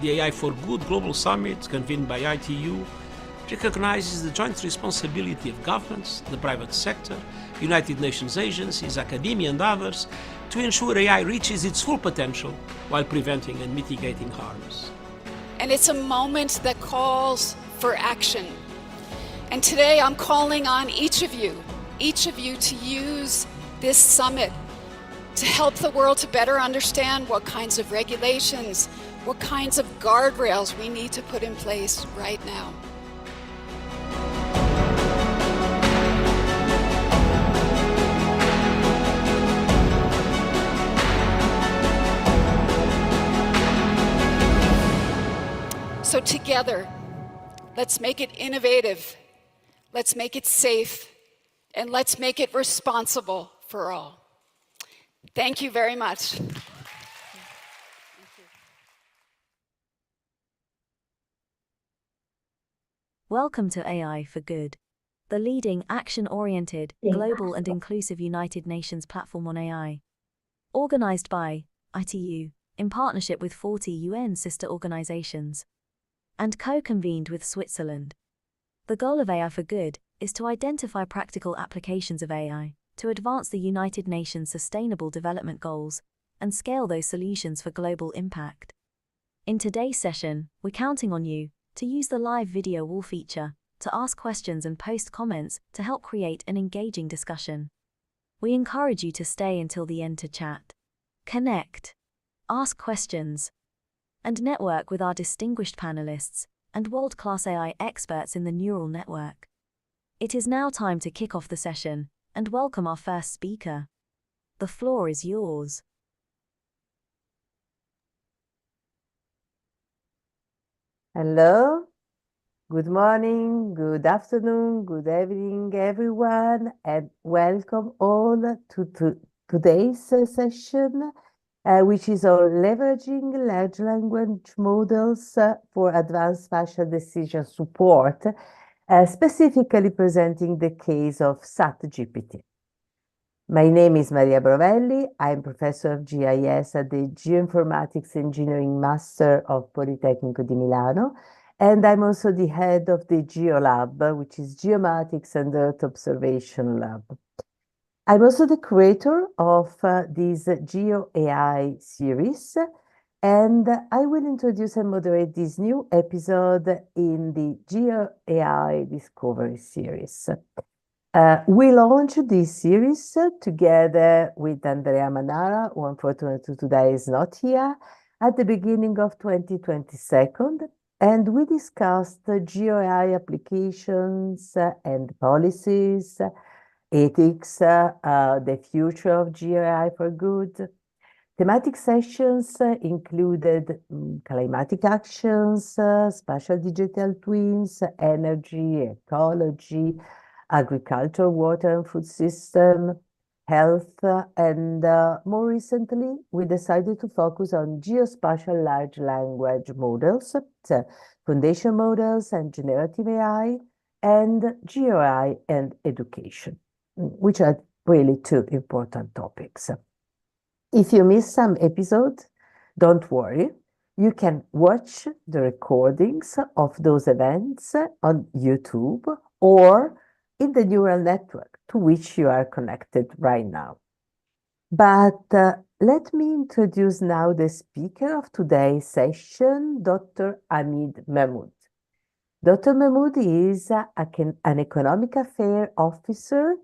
The AI for Good Global Summit, convened by ITU, recognizes the joint responsibility of governments, the private sector, United Nations agencies, academia, and others to ensure AI reaches its full potential while preventing and mitigating harms. And it's a moment that calls for action. And today I'm calling on each of you to use this summit to help the world to better understand what kinds of regulations, what kinds of guardrails we need to put in place right now. So together, let's make it innovative, let's make it safe, and let's make it responsible for all. Thank you very much. Welcome to AI for Good, the leading action-oriented, global and inclusive United Nations platform on AI. Organized by ITU, in partnership with 40 UN sister organizations, and co-convened with Switzerland. The goal of AI for Good is to identify practical applications of AI to advance the United Nations Sustainable Development Goals and scale those solutions for global impact. In today's session, we're counting on you to use the live video wall feature to ask questions and post comments to help create an engaging discussion. We encourage you to stay until the end to chat, connect, ask questions, and network with our distinguished panelists and world-class AI experts in the neural network. It is now time to kick off the session and welcome our first speaker. The floor is yours. Hello, good morning, good afternoon, good evening, everyone, and welcome all to today's session, which is on leveraging large language models for advanced spatial decision support, specifically presenting the case of SATGPT. My name is Maria Brovelli. I'm professor of GIS at the Geoinformatics Engineering Master of Politecnico di Milano, and I'm also the head of the GeoLab, which is Geomatics and Earth Observation Lab. I'm also the creator of this GeoAI series, and I will introduce and moderate this new episode in the GeoAI Discovery series. We launched this series together with Andrea Manara, who unfortunately today is not here, at the beginning of 2022, and we discussed GeoAI applications and policies, ethics, the future of GeoAI for Good. Thematic sessions included climatic actions, spatial digital twins, energy, ecology, agriculture, water and food system, health, and more recently, we decided to focus on geospatial large language models, so foundation models and generative AI, and GeoAI and education, which are really two important topics. If you miss some episode, don't worry. You can watch the recordings of those events on YouTube or in the neural network to which you are connected right now. But let me introduce now the speaker of today's session, Dr. Hamid Mahmoud. Dr. Mahmoud is an economic affairs officer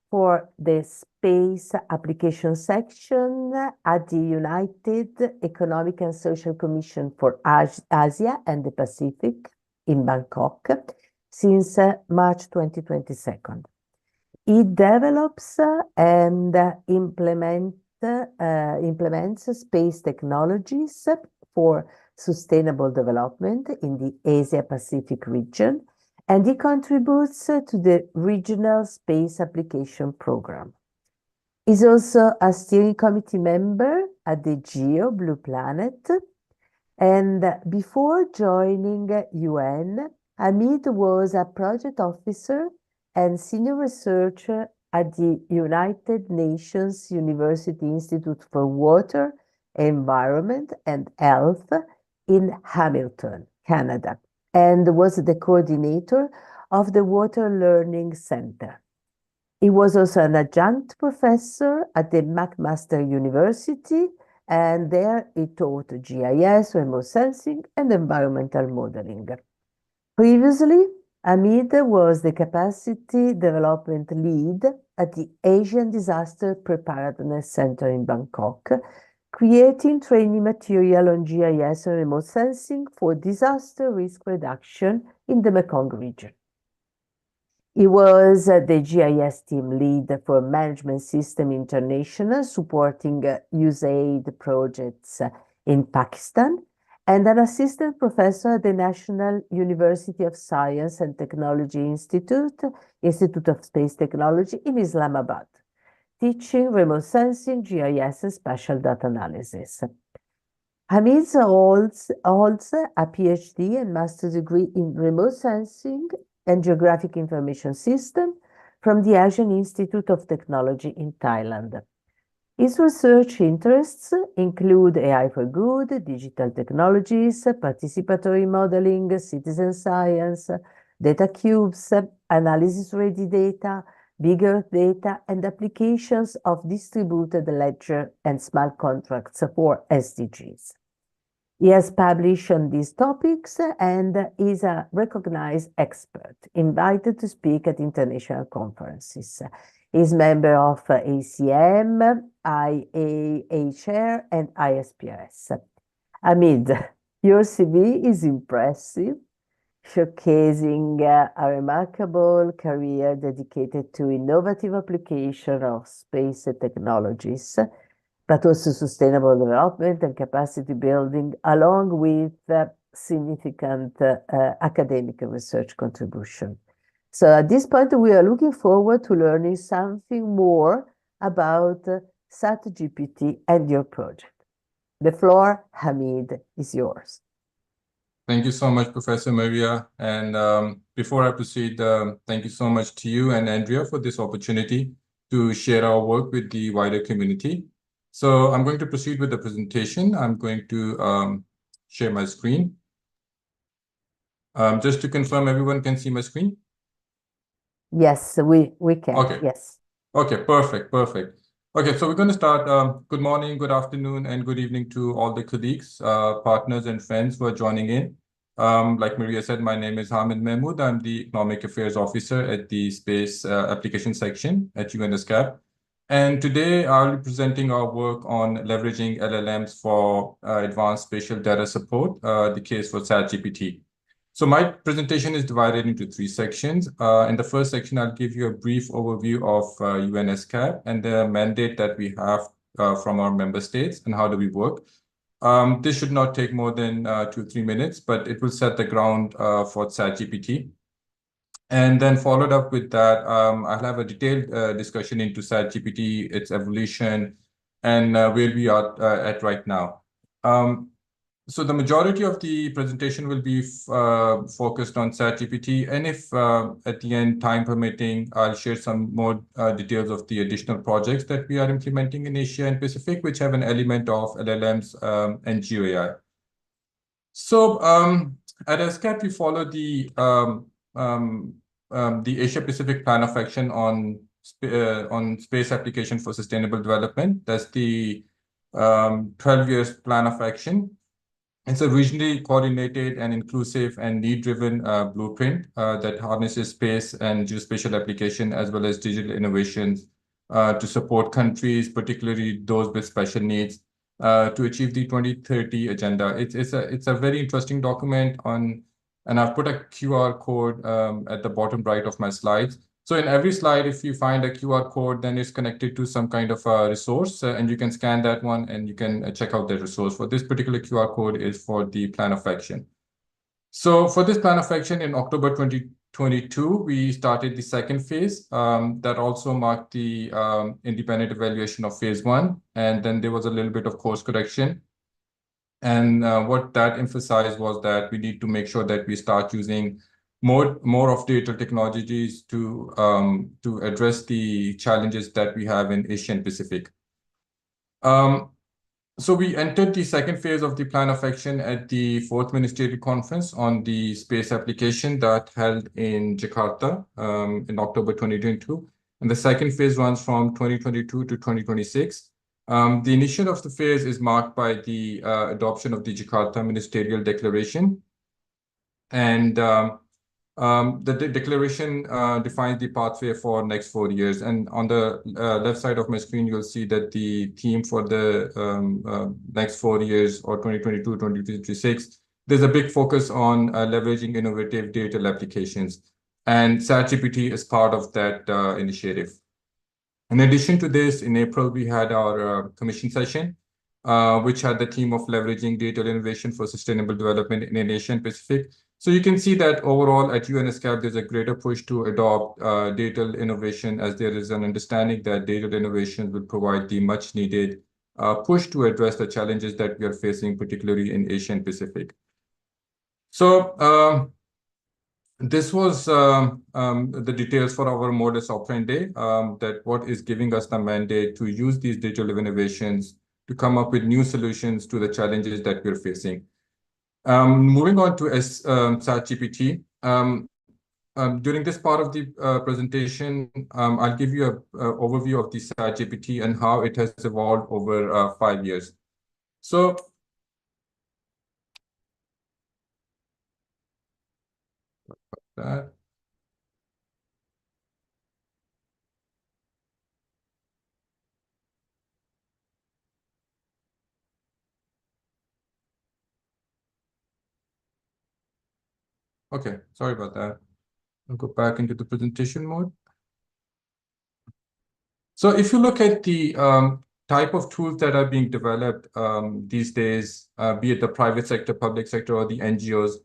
for the Space Application section at the United Economic and Social Commission for Asia and the Pacific in Bangkok since March 2022. It develops and implements space technologies for sustainable development in the Asia-Pacific region, and it contributes to the Regional Space Application Program. He's also a steering committee member at the GEO Blue Planet, and before joining UN, Hamid was a project officer and senior researcher at the United Nations University Institute for Water, Environment and Health in Hamilton, Canada, and was the coordinator of the Water Learning Center. He was also an adjunct professor at the McMaster University, and there he taught GIS, remote sensing, and environmental modeling. Previously, Hamid was the capacity development lead at the Asian Disaster Preparedness Center in Bangkok, creating training material on GIS and remote sensing for disaster risk reduction in the Mekong region. He was the GIS team lead for Management System International, supporting USAID projects in Pakistan, and an assistant professor at the National University of Science and Technology Institute of Space Technology in Islamabad, teaching remote sensing, GIS, and spatial data analysis. Hamid holds a PhD and master's degree in remote sensing and geographic information system from the Asian Institute of Technology in Thailand. His research interests include AI for good, digital technologies, participatory modeling, citizen science, data cubes, analysis-ready data, big Earth data, and applications of distributed ledger and smart contracts for SDGs. He has published on these topics and is a recognized expert, invited to speak at international conferences. He is member of ACM, IAHR, and ISPRS. Hamid, your CV is impressive, showcasing a remarkable career dedicated to innovative application of space technologies, but also sustainable development and capacity building, along with significant academic and research contribution. So at this point, we are looking forward to learning something more about SATGPT and your project. The floor, Hamid, is yours. Thank you so much, Professor Maria. And before I proceed, thank you so much to you and Andrea for this opportunity to share our work with the wider community. So I'm going to proceed with the presentation. I'm going to share my screen. Just to confirm, everyone can see my screen? Yes, we can. Okay. Yes. Okay, perfect. Okay, so we're going to start. Good morning, good afternoon, and good evening to all the colleagues, partners, and friends who are joining in. Like Maria said, my name is Hamid Mahmood. I'm the Economic Affairs Officer at the Space Application Section at UNSCAP. And today I'll be presenting our work on leveraging LLMs for advanced spatial data support, the case for SATGPT. So my presentation is divided into 3 sections. In the first section, I'll give you a brief overview of UNSCAP and the mandate that we have from our member states and how do we work. This should not take more than 2-3 minutes, but it will set the ground for SATGPT. And then followed up with that, I'll have a detailed discussion into SATGPT, its evolution, and where we are at right now. So the majority of the presentation will be focused on SATGPT, and if at the end, time permitting, I'll share some more details of the additional projects that we are implementing in Asia and Pacific, which have an element of LLMs and GeoAI. So at SCAP, we follow the Asia Pacific Plan of Action on space application for sustainable development. That's the 12 years plan of action. It's a regionally coordinated and inclusive and need-driven blueprint that harnesses space and geospatial application as well as digital innovations to support countries, particularly those with special needs, to achieve the 2030 agenda. It's a very interesting document and I've put a QR code at the bottom right of my slides. So in every slide, if you find a QR code, then it's connected to some kind of a resource, and you can scan that one and you can check out the resource. For this particular QR code is for the plan of action. So for this plan of action in October 2022, we started the second phase that also marked the independent evaluation of phase 1. And then there was a little bit of course correction. And what that emphasized was that we need to make sure that we start using more of digital technologies to address the challenges that we have in Asia and Pacific. So we entered the second phase of the plan of action at the fourth ministerial conference on the space application that held in Jakarta in October 2022. And the second phase runs from 2022 to 2026. The initial of the phase is marked by the adoption of the Jakarta Ministerial Declaration. And the declaration defines the pathway for next 4 years. And on the left side of my screen, you'll see that the theme for the next 4 years, or 2022, 2026, there's a big focus on leveraging innovative digital applications. And SATGPT is part of that initiative. In addition to this, in April, we had our commission session, which had the theme of leveraging digital innovation for sustainable development in Asia and Pacific. So you can see that overall at UNSCAP, there's a greater push to adopt digital innovation, as there is an understanding that digital innovation will provide the much needed push to address the challenges that we are facing, particularly in Asia and Pacific. So this was the details for our modus operandi, that what is giving us the mandate to use these digital innovations to come up with new solutions to the challenges that we're facing. Moving on to SATGPT. During this part of the presentation, I'll give you an overview of the SATGPT and how it has evolved over 5 years. So that. Okay, sorry about that. I'll go back into the presentation mode. So if you look at the type of tools that are being developed these days, be it the private sector, public sector, or the NGOs,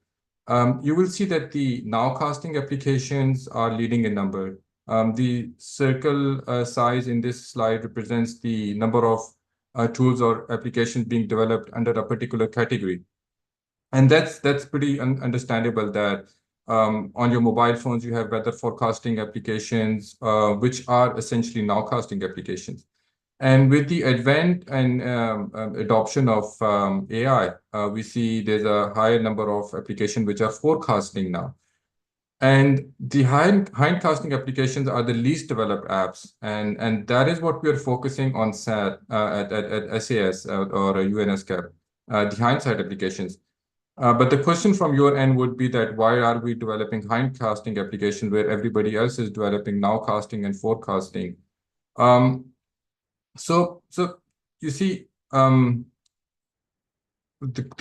you will see that the nowcasting applications are leading in number. The circle size in this slide represents the number of tools or applications being developed under a particular category. And that's pretty understandable that on your mobile phones, you have weather forecasting applications, which are essentially nowcasting applications. And with the advent and adoption of AI, we see there's a higher number of applications which are forecasting now. And the hindcasting applications are the least developed apps. And that is what we're focusing on at SAS or UNSCAP, the hindsight applications. But the question from your end would be that why are we developing hindcasting applications where everybody else is developing nowcasting and forecasting? So you see, the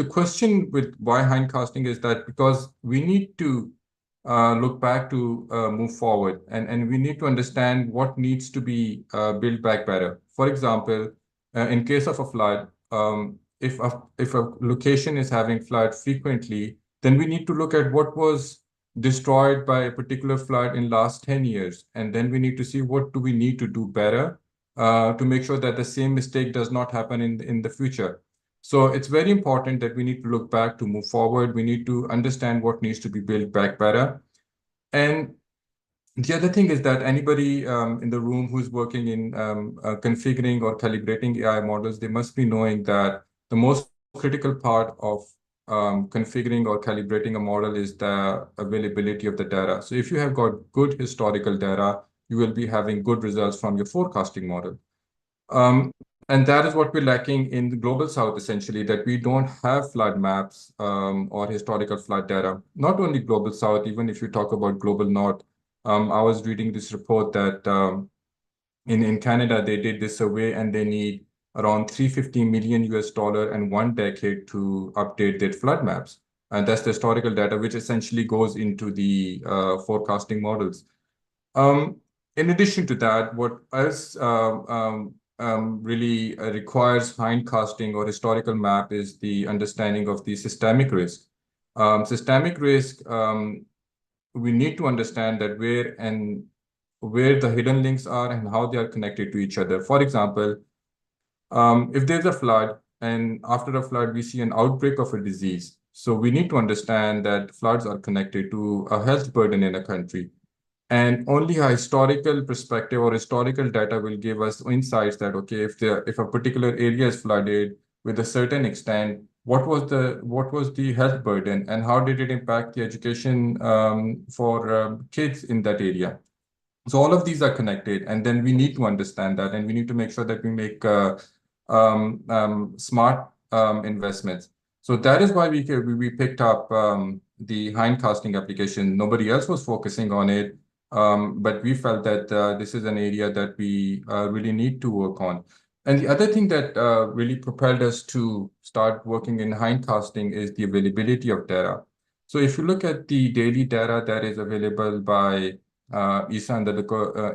question with why hindcasting is that because we need to look back to move forward, and we need to understand what needs to be built back better. For example, in case of a flood, if a location is having flood frequently, then we need to look at what was destroyed by a particular flood in last 10 years. And then we need to see what do we need to do better to make sure that the same mistake does not happen in the future. So it's very important that we need to look back to move forward. We need to understand what needs to be built back better. And the other thing is that anybody in the room who's working in configuring or calibrating AI models, they must be knowing that the most critical part of configuring or calibrating a model is the availability of the data. So if you have got good historical data, you will be having good results from your forecasting model. And that is what we're lacking in the Global South, essentially, that we don't have flood maps or historical flood data. Not only Global South, even if you talk about Global North. I was reading this report that in Canada, they did this survey and they need around $350 million and 1 decade to update their flood maps. And that's the historical data, which essentially goes into the forecasting models. In addition to that, what else really requires hindcasting or historical map is the understanding of the systemic risk. Systemic risk, we need to understand that where the hidden links are and how they are connected to each other. For example, if there's a flood and after a flood, we see an outbreak of a disease. So we need to understand that floods are connected to a health burden in a country. And only a historical perspective or historical data will give us insights that, okay, if a particular area is flooded, with a certain extent, what was the health burden and how did it impact the education for kids in that area? So all of these are connected, and then we need to understand that, and we need to make sure that we make smart investments. So that is why we picked up the hindcasting application. Nobody else was focusing on it, but we felt that this is an area that we really need to work on. And the other thing that really propelled us to start working in hindcasting is the availability of data. So if you look at the daily data that is available by ESA and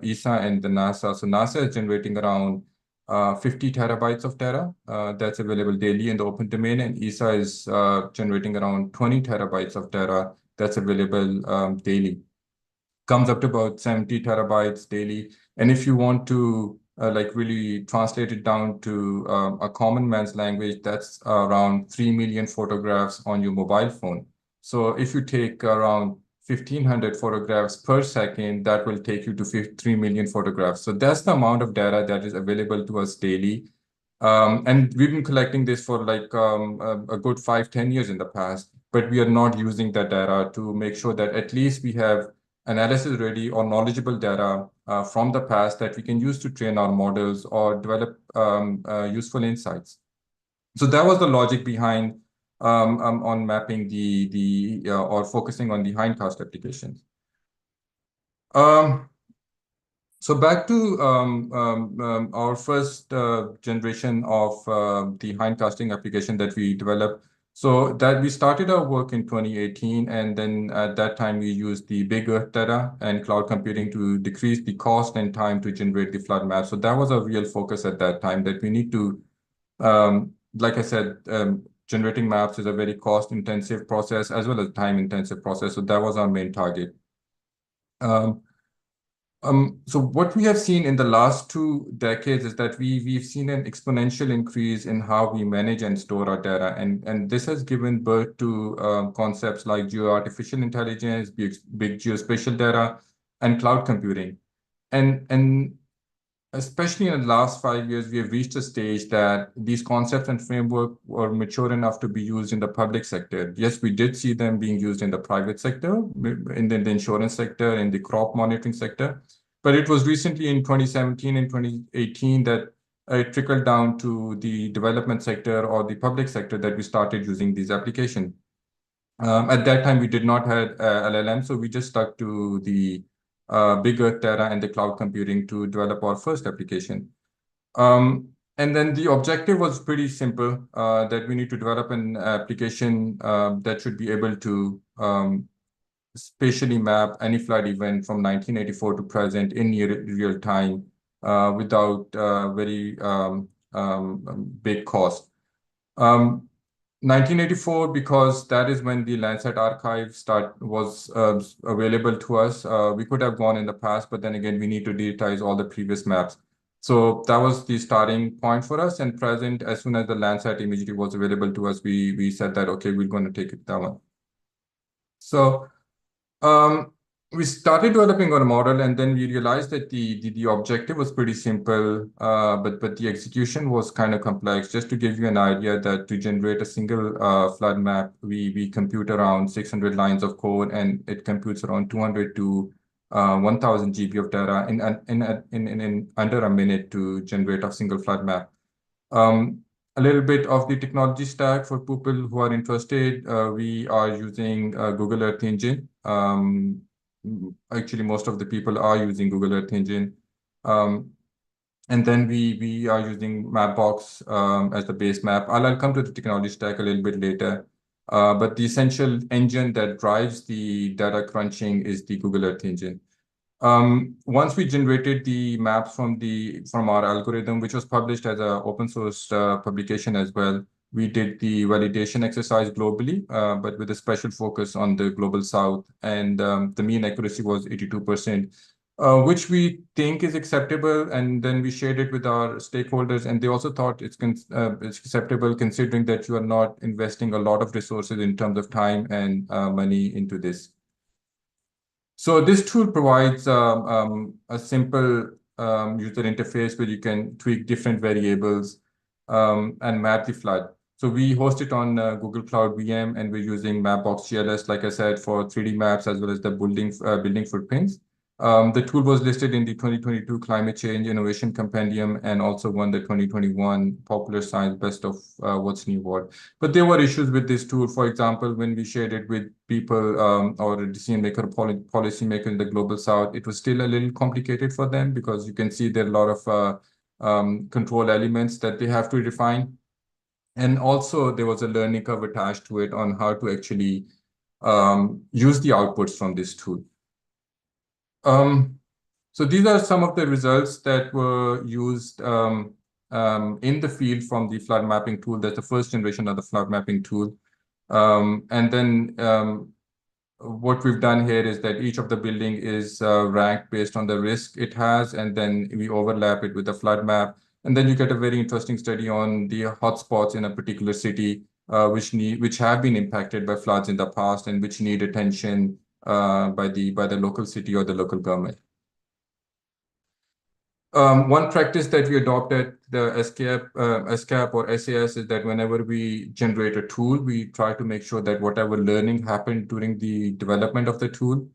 ESA and the NASA. So NASA is generating around 50 terabytes of data that's available daily in the open domain, and ESA is generating around 20 terabytes of data that's available daily. Comes up to about 70 terabytes daily. And if you want to like really translate it down to a common man's language, that's around 3 million photographs on your mobile phone. So if you take around 1,500 photographs per second, that will take you to 3 million photographs. So that's the amount of data that is available to us daily. And we've been collecting this for like a good 5-10 years in the past, but we are not using that data to make sure that at least we have analysis ready or knowledgeable data from the past that we can use to train our models or develop useful insights. So that was the logic behind on mapping or focusing on the hindcast applications. So back to our first generation of the hindcasting application that we developed. So that we started our work in 2018, and then at that time we used the big Earth data and cloud computing to decrease the cost and time to generate the flood map. So that was a real focus at that time, that we need to, like I said, generating maps is a very cost-intensive process as well as time-intensive process. So that was our main target. So what we have seen in the last 2 decades is that we've seen an exponential increase in how we manage and store our data. And this has given birth to concepts like geo-artificial intelligence, big geospatial data, and cloud computing. And especially in the last 5 years, we have reached a stage that these concepts and framework were mature enough to be used in the public sector. Yes, we did see them being used in the private sector, in the insurance sector, in the crop monitoring sector. But it was recently in 2017 and 2018 that it trickled down to the development sector or the public sector that we started using these applications. At that time, we did not have LLM, so we just stuck to the big Earth data and the cloud computing to develop our first application. And then the objective was pretty simple, that we need to develop an application that should be able to spatially map any flood event from 1984 to present in real time without very big cost. 1984, because that is when the Landsat archive was available to us. We could have gone in the past, but then again, we need to digitize all the previous maps. So that was the starting point for us. And present, as soon as the Landsat imagery was available to us, we said that, okay, we're going to take it that one. So we started developing our model, and then we realized that the objective was pretty simple, but the execution was kind of complex. Just to give you an idea, that to generate a single flood map, we compute around 600 lines of code, and it computes around 200 to 1,000 GB of data in under a minute to generate a single flood map. A little bit of the technology stack for people who are interested. We are using Google Earth Engine. Actually, most of the people are using Google Earth Engine. And then we are using Mapbox as the base map. I'll come to the technology stack a little bit later. But the essential engine that drives the data crunching is the Google Earth Engine. Once we generated the maps from our algorithm, which was published as an open source publication as well, we did the validation exercise globally, but with a special focus on the global south. And the mean accuracy was 82%, which we think is acceptable. And then we shared it with our stakeholders, and they also thought it's acceptable, considering that you are not investing a lot of resources in terms of time and money into this. So this tool provides a simple user interface where you can tweak different variables. and map the flood. So we host it on Google Cloud VM, and we're using Mapbox GLS, like I said, for 3D maps as well as the building footprints. The tool was listed in the 2022 Climate Change Innovation Compendium and also won the 2021 Popular Science Best of What's New Award. But there were issues with this tool. For example, when we shared it with people or decision maker, policy maker in the Global South, it was still a little complicated for them because you can see there are a lot of control elements that they have to define. And also there was a learning curve attached to it on how to actually use the outputs from this tool. So these are some of the results that were used in the field from the flood mapping tool. That's the first generation of the flood mapping tool. And then what we've done here is that each of the building is ranked based on the risk it has, and then we overlap it with the flood map. And then you get a very interesting study on the hotspots in a particular city, which have been impacted by floods in the past and which need attention by the local city or the local government. One practice that we adopt at the SCAP or SAS is that whenever we generate a tool, we try to make sure that whatever learning happened during the development of the tool,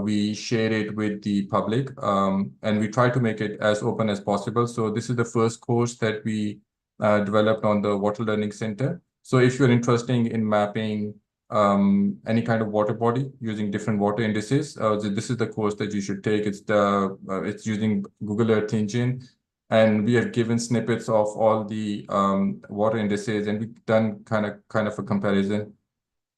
we share it with the public, and we try to make it as open as possible. So this is the first course that we developed on the Water Learning Center. So if you're interested in mapping any kind of water body using different water indices, this is the course that you should take. It's using Google Earth Engine, and we have given snippets of all the water indices, and we've done kind of a comparison.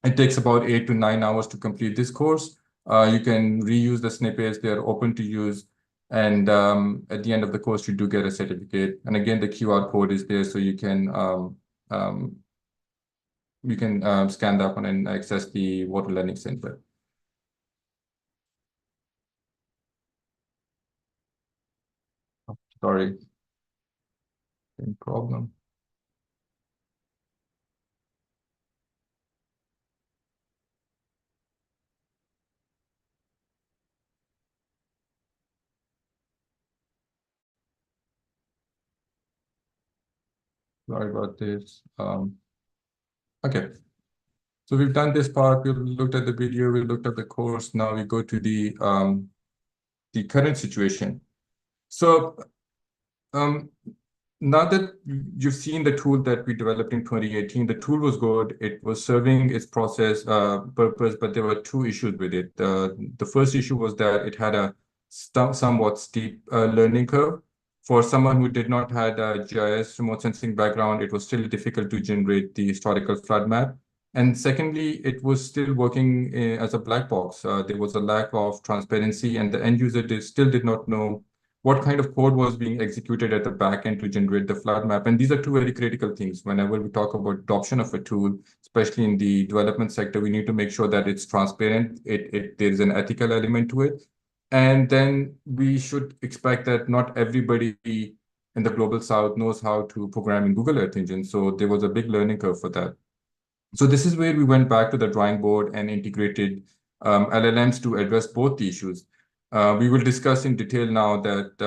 It takes about 8 to 9 hours to complete this course. You can reuse the snippets; they are open to use. And at the end of the course, you do get a certificate. And again, the QR code is there, so you can scan that one and access the Water Learning Center. Oh, sorry. Same problem. Sorry about this. Okay. So we've done this part. We've looked at the video. We looked at the course. Now we go to the current situation. So now that you've seen the tool that we developed in 2018, the tool was good. It was serving its purpose, but there were two issues with it. The first issue was that it had a somewhat steep learning curve. For someone who did not have a GIS remote sensing background, it was still difficult to generate the historical flood map. And secondly, it was still working as a black box. There was a lack of transparency, and the end user still did not know what kind of code was being executed at the back end to generate the flood map. And these are two very critical things. Whenever we talk about adoption of a tool, especially in the development sector, we need to make sure that it's transparent, there's an ethical element to it. And then we should expect that not everybody in the Global South knows how to program in Google Earth Engine. So there was a big learning curve for that. So this is where we went back to the drawing board and integrated LLMs to address both the issues. We will discuss in detail now that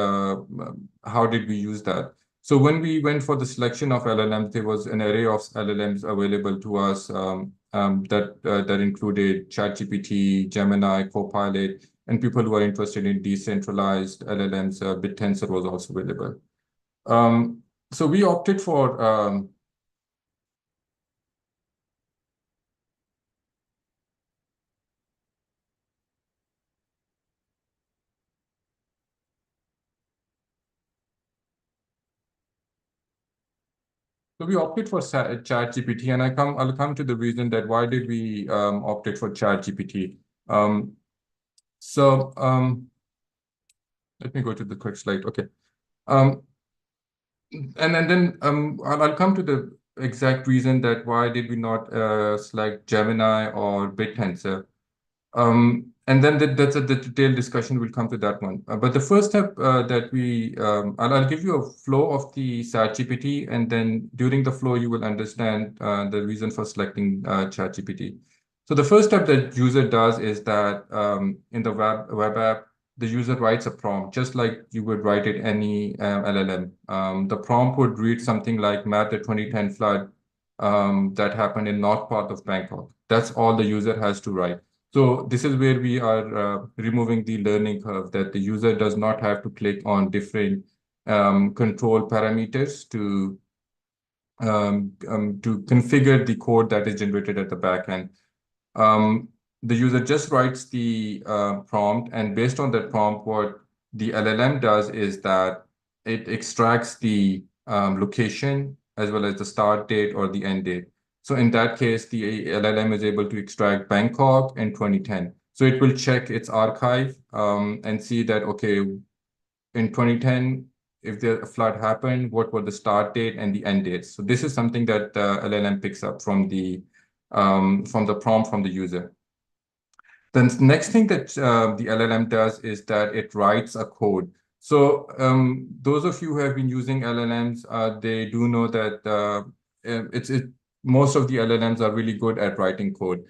how did we use that. So when we went for the selection of LLMs, there was an array of LLMs available to us that included ChatGPT, Gemini, Copilot, and people who are interested in decentralized LLMs, BitTensor was also available. So we opted for ChatGPT, and I'll come to the reason that why did we opted for ChatGPT. Let me go to the quick slide. Okay. And then I'll come to the exact reason that why did we not select Gemini or BitTensor. And then that's the detailed discussion. We'll come to that one. But the first step that I'll give you a flow of the SATGPT, and then during the flow, you will understand the reason for selecting ChatGPT. So the first step that user does is that in the web app, the user writes a prompt, just like you would write it any LLM. The prompt would read something like map the 2010 flood that happened in north part of Bangkok. That's all the user has to write. So this is where we are removing the learning curve, that the user does not have to click on different control parameters to configure the code that is generated at the back end. The user just writes the prompt, and based on that prompt, what the LLM does is that it extracts the location as well as the start date or the end date. So in that case, the LLM is able to extract Bangkok in 2010. So it will check its archive and see that, okay, in 2010, if the flood happened, what were the start date and the end dates? So this is something that the LLM picks up from the prompt from the user. The next thing that the LLM does is that it writes a code. So those of you who have been using LLMs, they do know that most of the LLMs are really good at writing code.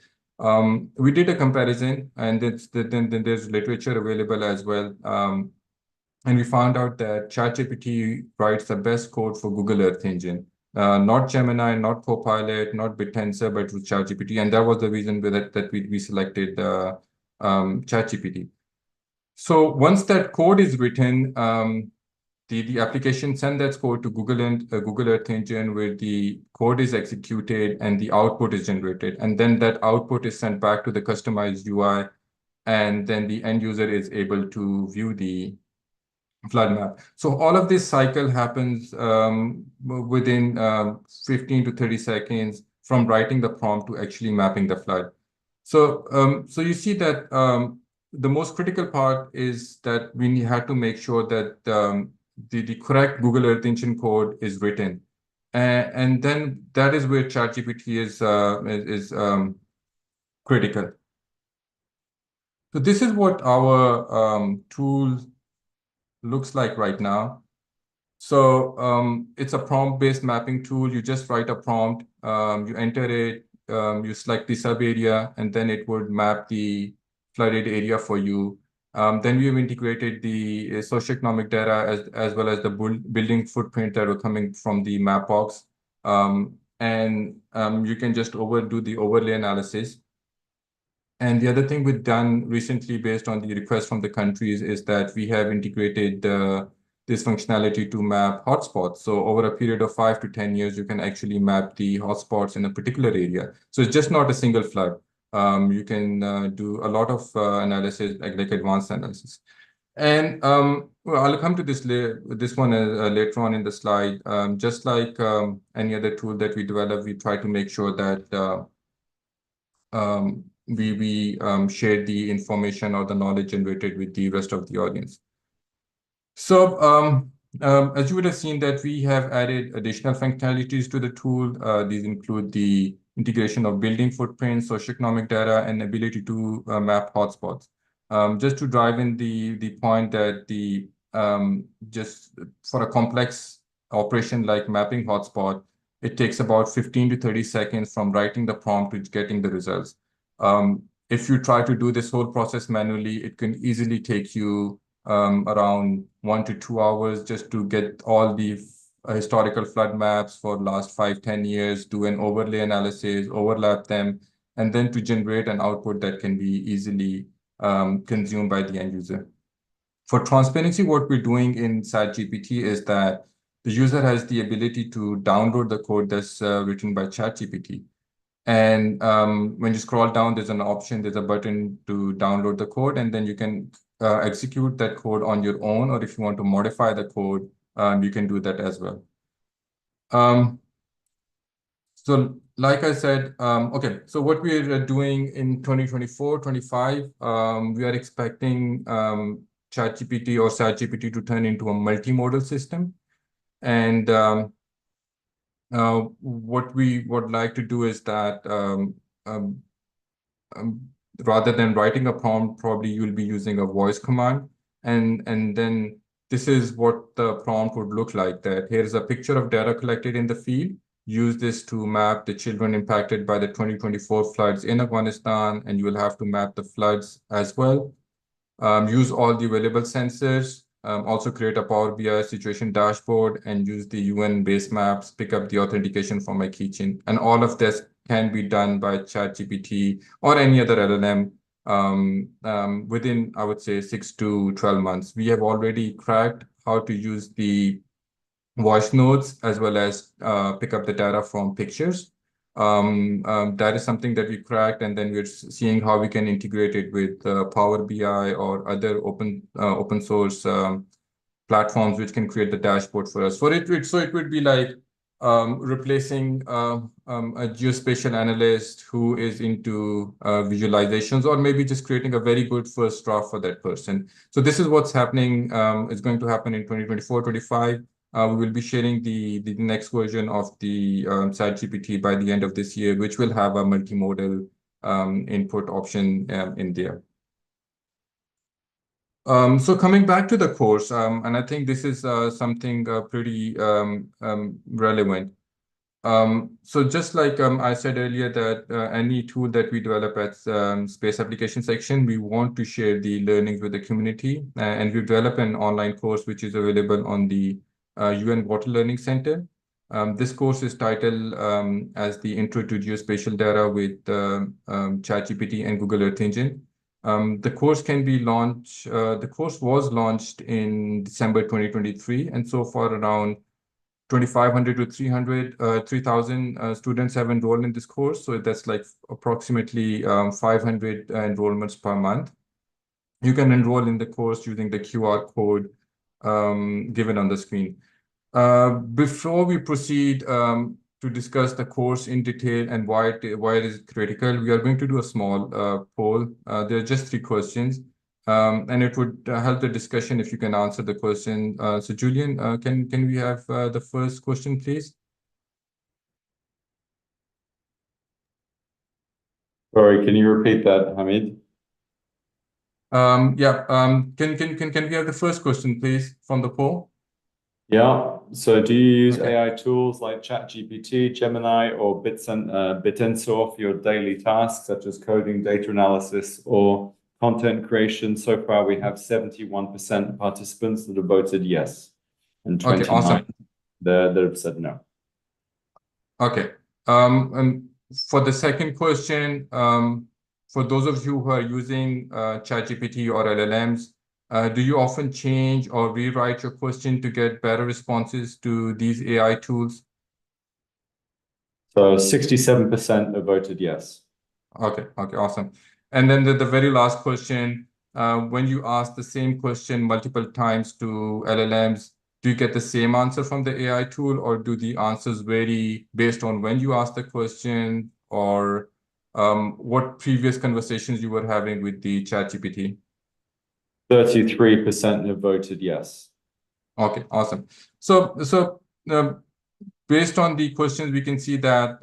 We did a comparison, and then there's literature available as well. And we found out that ChatGPT writes the best code for Google Earth Engine. Not Gemini, not Copilot, not BitTensor, but with ChatGPT. And that was the reason that we selected ChatGPT. So once that code is written, the application sends that code to Google Earth Engine, where the code is executed and the output is generated. And then that output is sent back to the customized UI. And then the end user is able to view the flood map. So all of this cycle happens within 15 to 30 seconds from writing the prompt to actually mapping the flood. So, so you see that the most critical part is that we had to make sure that the correct Google Earth Engine code is written. And then that is where ChatGPT is critical. So this is what our tool looks like right now. So it's a prompt-based mapping tool. You just write a prompt, you enter it, you select the sub area, and then it would map the flooded area for you. Then we have integrated the socioeconomic data as well as the building footprint that are coming from the map box. And you can just do the overlay analysis. And the other thing we've done recently, based on the request from the countries, is that we have integrated this functionality to map hotspots. So over a period of 5 to 10 years, you can actually map the hotspots in a particular area. So it's just not a single flood. You can do a lot of analysis, like advanced analysis. And well, I'll come to this one later on in the slide. Just like any other tool that we develop, we try to make sure that we share the information or the knowledge generated with the rest of the audience. So as you would have seen, that we have added additional functionalities to the tool. These include the integration of building footprints, socioeconomic data, and ability to map hotspots. Just to drive in the point that just for a complex operation like mapping hotspot, it takes about 15 to 30 seconds from writing the prompt to getting the results. If you try to do this whole process manually, it can easily take you around 1 to 2 hours just to get all the historical flood maps for the last 5-10 years, do an overlay analysis, overlap them, and then to generate an output that can be easily consumed by the end user. For transparency, what we're doing in SATGPT is that the user has the ability to download the code that's written by ChatGPT. And when you scroll down, there's an option, there's a button to download the code, and then you can execute that code on your own, or if you want to modify the code, you can do that as well. So like I said, okay, so what we are doing in 2024-25, we are expecting ChatGPT or SATGPT to turn into a multimodal system. And what we would like to do is that rather than writing a prompt, probably you'll be using a voice command. And then this is what the prompt would look like. That here's a picture of data collected in the field. Use this to map the children impacted by the 2024 floods in Afghanistan, and you will have to map the floods as well. use all the available sensors, also create a Power BI situation dashboard, and use the UN base maps, pick up the authentication from my keychain. And all of this can be done by ChatGPT or any other LLM within, I would say, 6 to 12 months. We have already cracked how to use the voice notes as well as pick up the data from pictures. That is something that we cracked, and then we're seeing how we can integrate it with Power BI or other open source platforms which can create the dashboard for us. So it would be like replacing a geospatial analyst who is into visualizations, or maybe just creating a very good first draft for that person. So this is what's happening. It's going to happen in 2024, 25. We will be sharing the next version of the SATGPT by the end of this year, which will have a multimodal input option in there. So coming back to the course, and I think this is something pretty relevant. So just like I said earlier, that any tool that we develop at Space Application section, we want to share the learnings with the community. And we've developed an online course which is available on the UN Water Learning Center. This course is titled as the Intro to Geospatial Data with ChatGPT and Google Earth Engine. The course can be launched. The course was launched in December 2023, and so far around 2,500 to 3,000 students have enrolled in this course. So that's like approximately 500 enrollments per month. You can enroll in the course using the QR code given on the screen. Before we proceed to discuss the course in detail and why it is critical, we are going to do a small poll. There are just 3 questions, and it would help the discussion if you can answer the question. So Julian, can we have the first question, please? Sorry, can you repeat that, Hamid? Can we have the first question, please, from the poll? Yeah. So do you use Okay. AI tools like ChatGPT, Gemini, or Bitensor for your daily tasks, such as coding, data analysis, or content creation? So far, we have 71% of participants that have voted yes, and 29% Okay, awesome. that have said no. Okay. And for the second question, for those of you who are using ChatGPT or LLMs, do you often change or rewrite your question to get better responses to these AI tools? So 67% have voted yes. Okay, awesome. And then the very last question, when you ask the same question multiple times to LLMs, do you get the same answer from the AI tool, or do the answers vary based on when you ask the question, or what previous conversations you were having with the ChatGPT? 33% have voted yes. Okay, awesome. So based on the questions, we can see that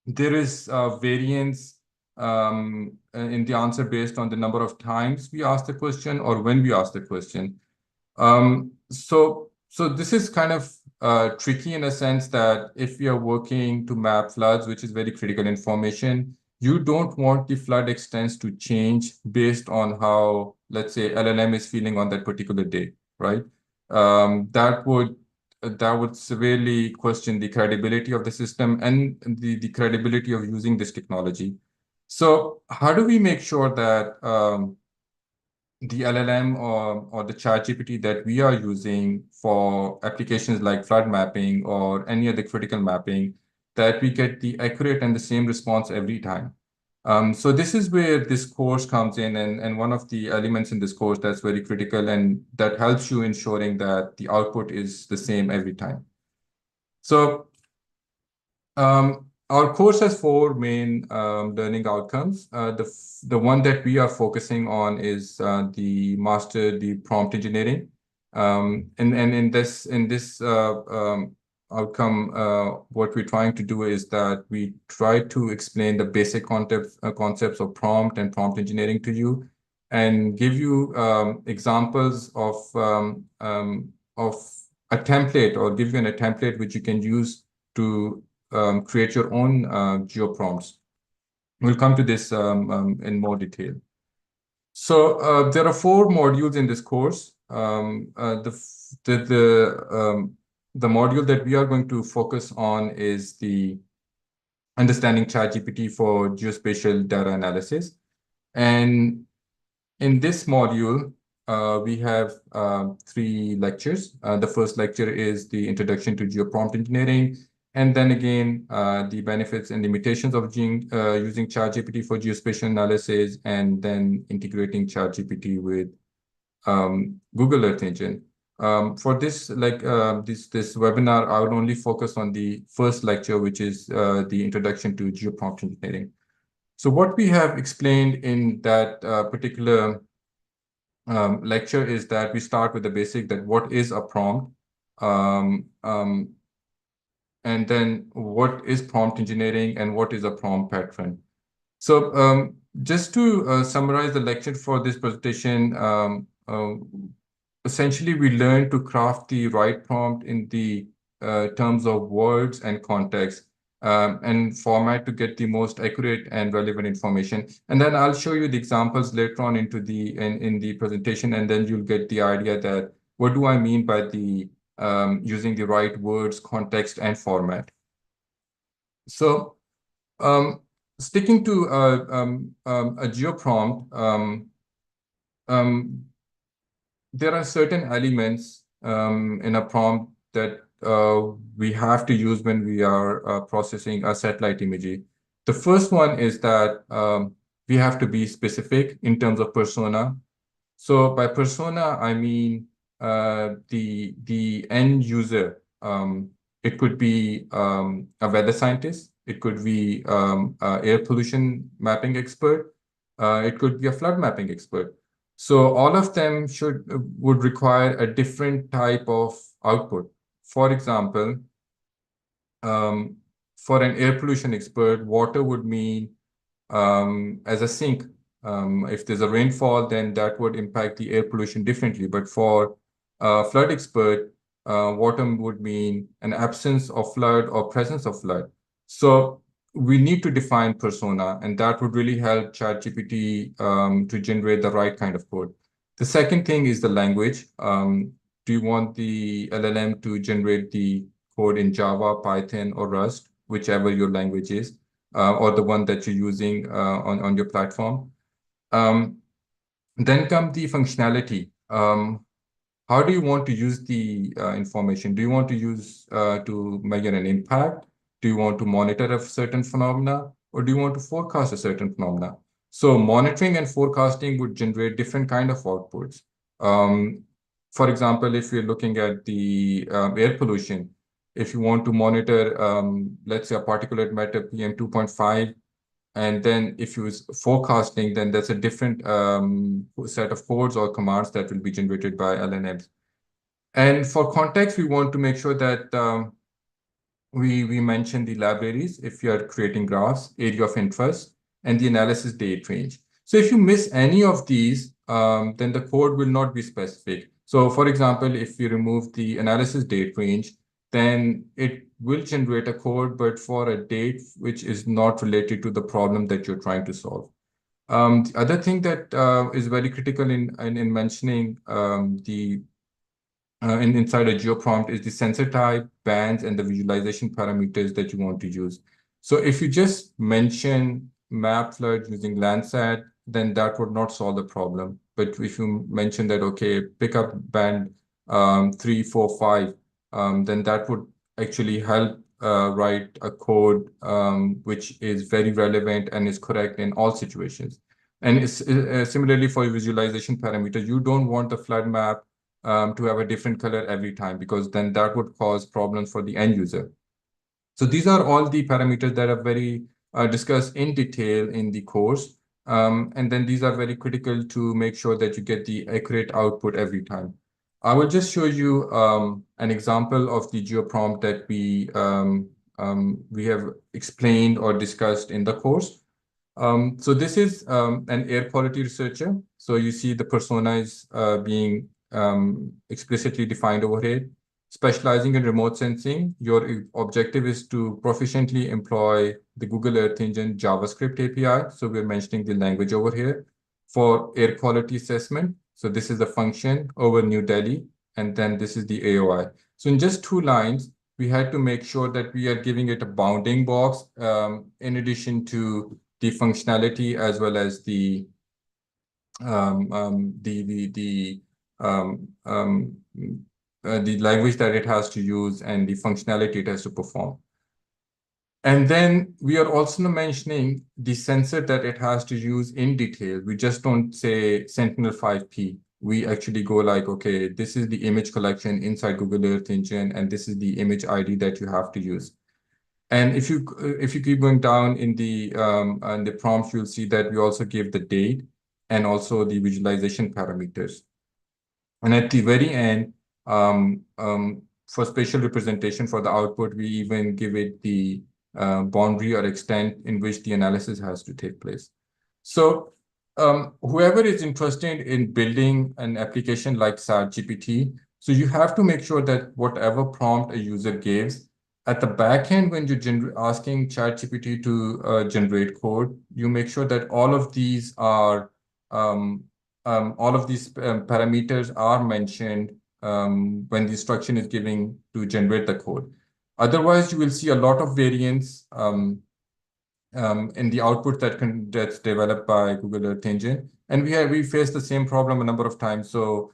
there is variance in the answer based on the number of times we ask the question or when we ask the question. So this is kind of tricky in a sense that if we are working to map floods, which is very critical information, you don't want the flood extents to change based on how, let's say, LLM is feeling on that particular day, right? That would severely question the credibility of the system and the credibility of using this technology. So how do we make sure that the LLM or the ChatGPT that we are using for applications like flood mapping or any other critical mapping, that we get the accurate and the same response every time? So this is where this course comes in, and one of the elements in this course that's very critical and that helps you ensuring that the output is the same every time. So our course has 4 main learning outcomes. The one that we are focusing on is the master the prompt engineering. And in this outcome, what we're trying to do is that we try to explain the basic concepts of prompt and prompt engineering to you, and give you examples of a template, or give you a template which you can use to create your own geo prompts. We'll come to this in more detail. So there are 4 modules in this course. The module that we are going to focus on is the understanding ChatGPT for geospatial data analysis. And in this module, we have 3 lectures. The first lecture is the introduction to geoprompt engineering. And then again, the benefits and limitations of using ChatGPT for geospatial analysis, and then integrating ChatGPT with Google Earth Engine. For this webinar, I would only focus on the first lecture, which is the introduction to geoprompt engineering. So what we have explained in that particular lecture is that we start with the basic, that what is a prompt, and then what is prompt engineering and what is a prompt pattern. So just to summarize the lecture for this presentation, essentially we learn to craft the right prompt in the terms of words and context, and format to get the most accurate and relevant information. And then I'll show you the examples later on in the presentation, and then you'll get the idea that what do I mean by the using the right words, context, and format. So sticking to a geoprompt, there are certain elements in a prompt that we have to use when we are processing a satellite imagery. The first one is that we have to be specific in terms of persona. So by persona, I mean the end user. It could be a weather scientist. It could be air pollution mapping expert. It could be a flood mapping expert. So all of them would require a different type of output. For example, for an air pollution expert, water would mean as a sink. If there's a rainfall, then that would impact the air pollution differently. But for a flood expert, water would mean an absence of flood or presence of flood. So we need to define persona, and that would really help ChatGPT to generate the right kind of code. The second thing is the language. Do you want the LLM to generate the code in Java, Python, or Rust, whichever your language is, or the one that you're using on your platform? Then come the functionality. How do you want to use the information? Do you want to use to measure an impact? Do you want to monitor a certain phenomena, or do you want to forecast a certain phenomena? So monitoring and forecasting would generate different kind of outputs. For example, if you're looking at the air pollution, if you want to monitor, let's say, a particulate matter PM 2.5, and then if you use forecasting, then that's a different set of codes or commands that will be generated by LLMs. And for context, we want to make sure that we mention the libraries if you are creating graphs, area of interest, and the analysis date range. So if you miss any of these, then the code will not be specific. So for example, if you remove the analysis date range, then it will generate a code, but for a date which is not related to the problem that you're trying to solve. The other thing that is very critical in mentioning inside a geoprompt is the sensor type, bands, and the visualization parameters that you want to use. So if you just mention map flood using Landsat, then that would not solve the problem. But if you mention that, okay, pick up band 3, 4, 5, then that would actually help write a code which is very relevant and is correct in all situations. And it's, similarly for visualization parameters, you don't want the flood map to have a different color every time, because then that would cause problems for the end user. So these are all the parameters that are very discussed in detail in the course. And then these are very critical to make sure that you get the accurate output every time. I will just show you an example of the geoprompt that we have explained or discussed in the course. So this is an air quality researcher. So you see the persona is being explicitly defined over here. Specializing in remote sensing, your objective is to proficiently employ the Google Earth Engine JavaScript API. So we're mentioning the language over here. for air quality assessment. So this is the function over New Delhi, and then this is the AOI. So in just 2 lines, we had to make sure that we are giving it a bounding box in addition to the functionality as well as the language that it has to use and the functionality it has to perform. And then we are also mentioning the sensor that it has to use in detail. We just don't say Sentinel-5P. We actually go like, okay, this is the image collection inside Google Earth Engine, and this is the image ID that you have to use. And if you keep going down in the prompt, you'll see that we also give the date and also the visualization parameters. And at the very end, for spatial representation for the output, we even give it the boundary or extent in which the analysis has to take place. So whoever is interested in building an application like SATGPT, so you have to make sure that whatever prompt a user gives, at the back end, when you're asking ChatGPT to generate code, you make sure that all of these are parameters are mentioned when the instruction is giving to generate the code. Otherwise, you will see a lot of variance in the output that's developed by Google Earth Engine, and we faced the same problem a number of times. So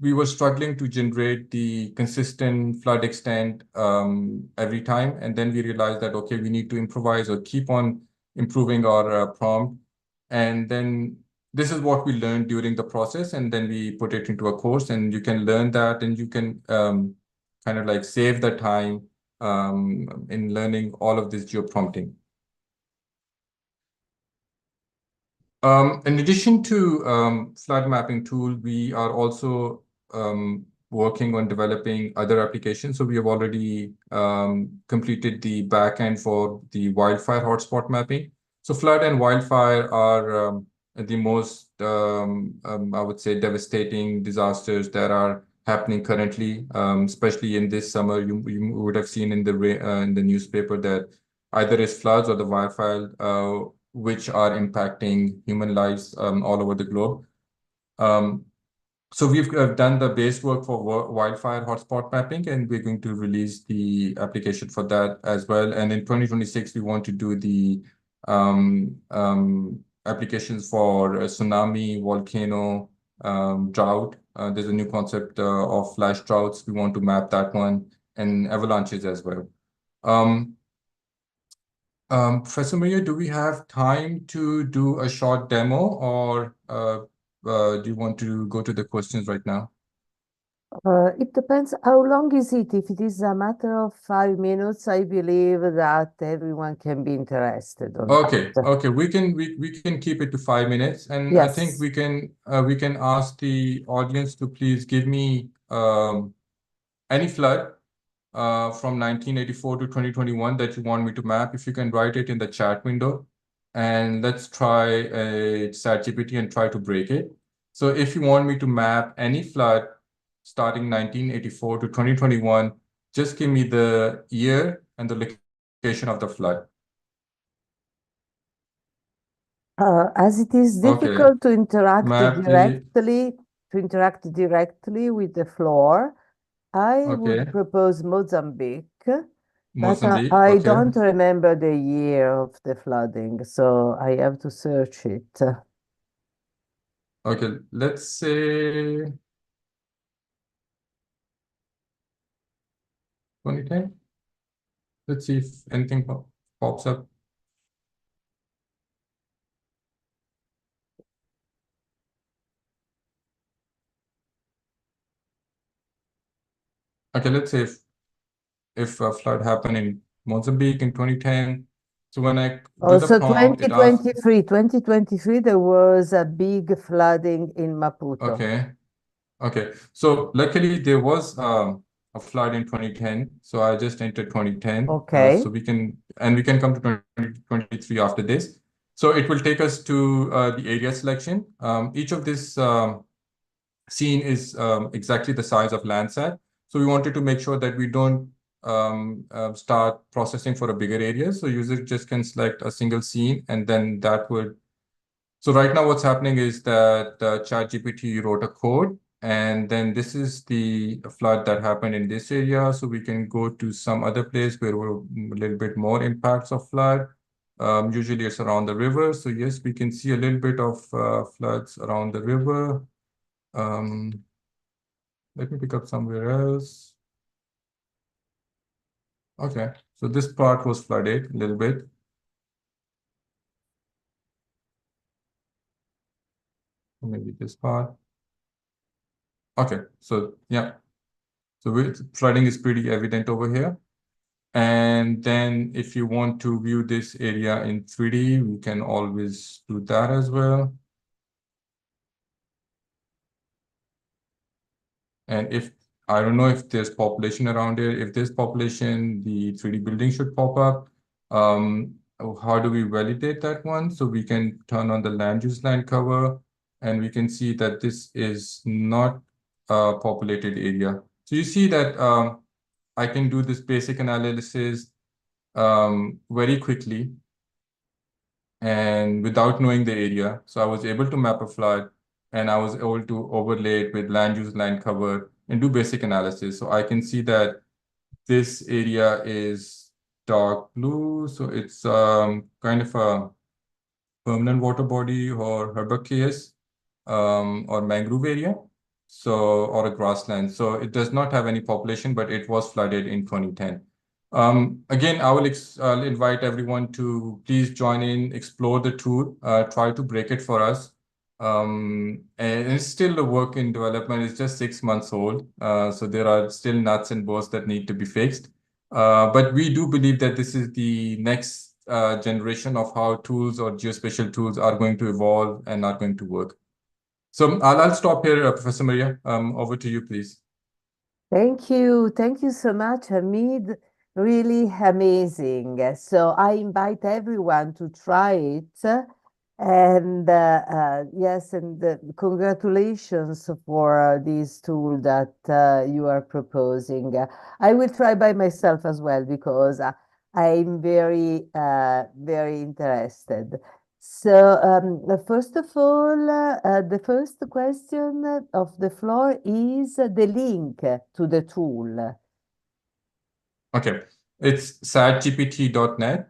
we were struggling to generate the consistent flood extent every time, and then we realized that okay, we need to improvise or keep on improving our prompt, and then this is what we learned during the process, and then we put it into a course, and you can learn that, and you can kind of like save the time in learning all of this geoprompting. In addition to flood mapping tool, we are also working on developing other applications. So we have already completed the backend for the wildfire hotspot mapping. So flood and wildfire are the most, I would say, devastating disasters that are happening currently, especially in this summer. You would have seen in the newspaper that either it's floods or the wildfire, which are impacting human lives all over the globe. So we've done the base work for wildfire hotspot mapping, and we're going to release the application for that as well. And in 2026, we want to do the applications for tsunami, volcano, drought. There's a new concept of flash droughts. We want to map that one, and avalanches as well. Professor Maria, do we have time to do a short demo, or do you want to go to the questions right now? It depends. How long is it? If it is a matter of 5 minutes, I believe that everyone can be interested on Okay, that. okay, we can keep it to 5 minutes, and Yes. I think we can ask the audience to please give me any flood from 1984 to 2021 that you want me to map. If you can write it in the chat window, and let's try a SATGPT and try to break it. So if you want me to map any flood starting 1984 to 2021, just give me the year and the location of the flood. As it is difficult to interact directly with the floor, I would propose Mozambique. Mozambique, but I okay. don't remember the year of the flooding, so I have to search it. Okay, let's say 2010. Let's see if anything pops up. Okay, let's say if a flood happened in Mozambique in 2010. So when I do the prompt, 2023, there was a big flooding in Maputo. Okay. So luckily there was a flood in 2010. So I just entered 2010. Okay. So we can come to 2023 after this. So it will take us to the area selection. Each of this scene is exactly the size of Landsat. So we wanted to make sure that we don't start processing for a bigger area. So user just can select a single scene, and then that would So right now what's happening is that ChatGPT wrote a code, and then this is the flood that happened in this area. So we can go to some other place where we're a little bit more impacts of flood. Usually it's around the river. So yes, we can see a little bit of floods around the river. Let me pick up somewhere else. Okay, so this part was flooded a little bit. Maybe this part. Okay, so yeah. So flooding is pretty evident over here. And then if you want to view this area in 3D, we can always do that as well. And if I don't know if there's population around here, if there's population, the 3D building should pop up. How do we validate that one? So we can turn on the land use line cover, and we can see that this is not a populated area. So you see that I can do this basic analysis very quickly and without knowing the area. So I was able to map a flood, and I was able to overlay it with land use line cover and do basic analysis. So I can see that this area is dark blue. So it's kind of a permanent water body or herbaceous or mangrove area. So, or a grassland. So it does not have any population, but it was flooded in 2010. Again, I'll invite everyone to please join in, explore the tool, try to break it for us. And it's still a work in development. It's just 6 months old. So there are still nuts and bolts that need to be fixed. But we do believe that this is the next generation of how tools or geospatial tools are going to evolve and are going to work. So I'll stop here, Professor Maria. Over to you, please. Thank you. Thank you so much, Hamid. Really amazing. So I invite everyone to try it. And yes, and congratulations for this tool that you are proposing. I will try by myself as well because I'm very, very interested. So first of all, the first question of the floor is the link to the tool. Okay, it's satgpt.net.